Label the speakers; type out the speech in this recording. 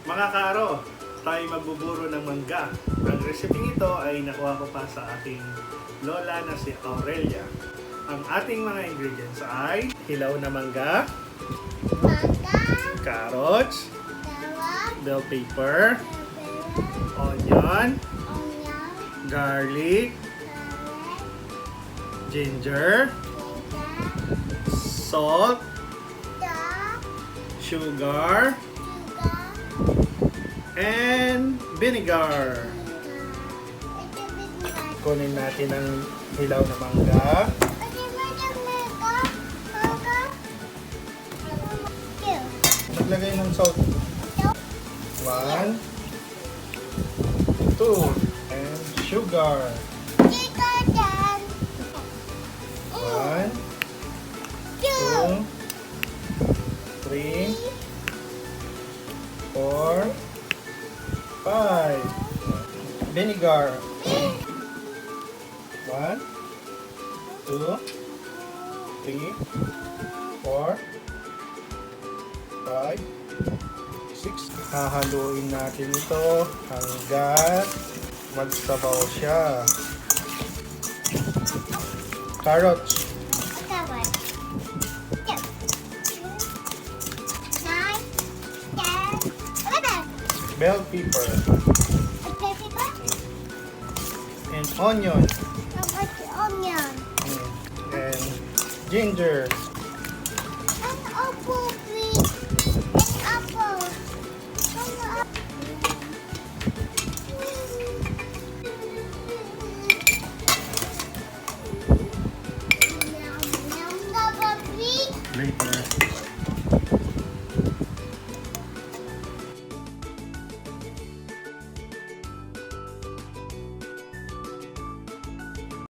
Speaker 1: Mga kaaro, tayo magbuburo ng mangga. Ang recipe nito ay nakuha ko pa sa aking lola na si Aurelia. Ang ating mga ingredients ay hilaw na mangga, carrots, bell pepper, onion, garlic, ginger, salt, sugar, and vinegar. Kunin natin ang hilaw na mangga. Maglagay ng salt. 1, 2, and sugar. 1, 2, 3, 4, 5. Vinegar. 1, 2, 3, 4, 5, 6. Hahaluin natin ito hanggang magsabaw siya. Carrots. Bell pepper. And onion. And ginger.